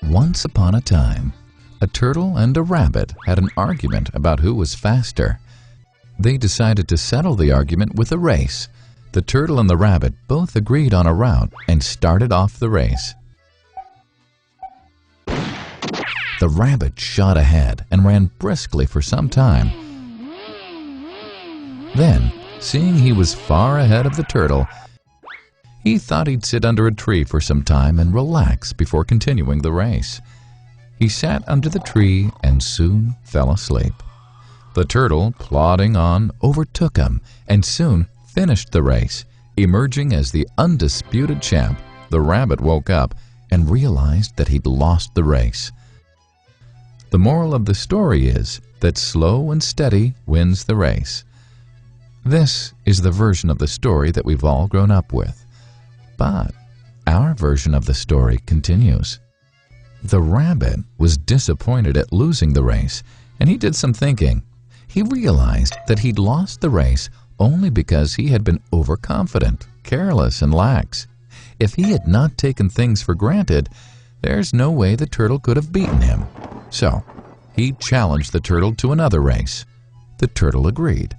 Once upon a time, a turtle and a rabbit had an argument about who was faster. They decided to settle the argument with a race. The turtle and the rabbit both agreed on a route and started off the race. The rabbit shot ahead and ran briskly for some time. Then, seeing he was far ahead of the turtle, he thought he'd sit under a tree for some time and relax before continuing the race. He sat under the tree and soon fell asleep. The turtle, plodding on, overtook him and soon finished the race. Emerging as the undisputed champ, the rabbit woke up and realized that he'd lost the race. The moral of the story is that slow and steady wins the race. This is the version of the story that we've all grown up with. But our version of the story continues. The rabbit was disappointed at losing the race, and he did some thinking. He realized that he'd lost the race only because he had been overconfident, careless, and lax. If he had not taken things for granted, there's no way the turtle could have beaten him. So, he challenged the turtle to another race. The turtle agreed.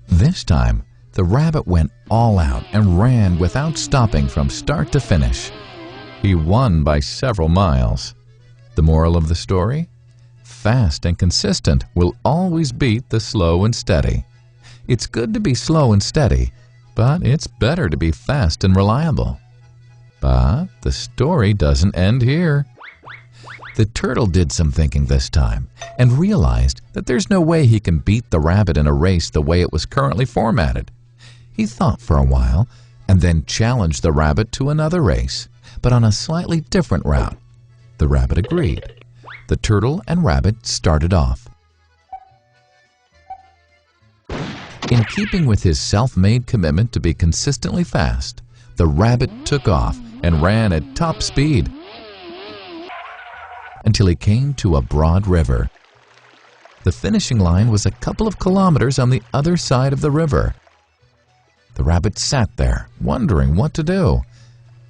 This time, the rabbit went all out and ran without stopping from start to finish. He won by several miles. The moral of the story? Fast and consistent will always beat the slow and steady. It's good to be slow and steady, but it's better to be fast and reliable. But the story doesn't end here. The turtle did some thinking this time and realized that there's no way he can beat the rabbit in a race the way it was currently formatted. He thought for a while and then challenged the rabbit to another race, but on a slightly different route. The rabbit agreed. The turtle and rabbit started off. In keeping with his self-made commitment to be consistently fast, the rabbit took off and ran at top speed until he came to a broad river. The finishing line was a couple of kilometers on the other side of the river. The rabbit sat there, wondering what to do.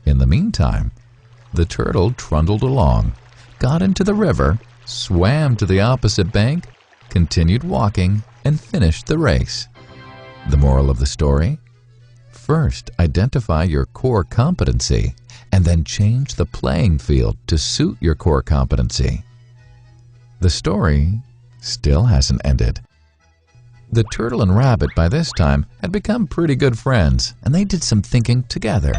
In the meantime, the turtle trundled along, got into the river, swam to the opposite bank, continued walking, and finished the race. The moral of the story? First, identify your core competency, and then change the playing field to suit your core competency. The story still hasn't ended. The turtle and rabbit by this time had become pretty good friends, and they did some thinking together.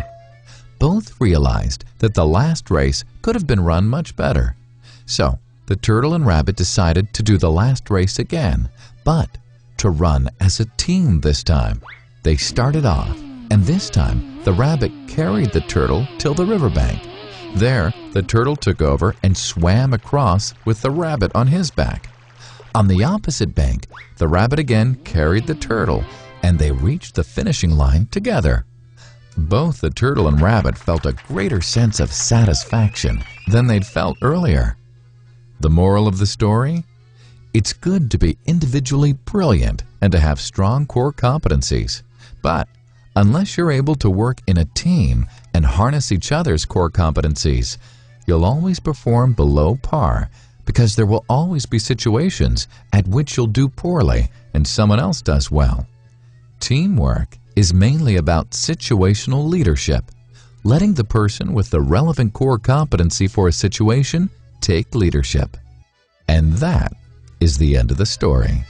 Both realized that the last race could have been run much better. So, the turtle and rabbit decided to do the last race again, but to run as a team this time. They started off, and this time the rabbit carried the turtle till the riverbank. There, the turtle took over and swam across with the rabbit on his back. On the opposite bank, the rabbit again carried the turtle, and they reached the finishing line together. Both the turtle and rabbit felt a greater sense of satisfaction than they'd felt earlier. The moral of the story? It's good to be individually brilliant and to have strong core competencies, but unless you're able to work in a team and harness each other's core competencies, you'll always perform below par because there will always be situations at which you'll do poorly and someone else does well. Teamwork is mainly about situational leadership, letting the person with the relevant core competency for a situation take leadership. And that is the end of the story.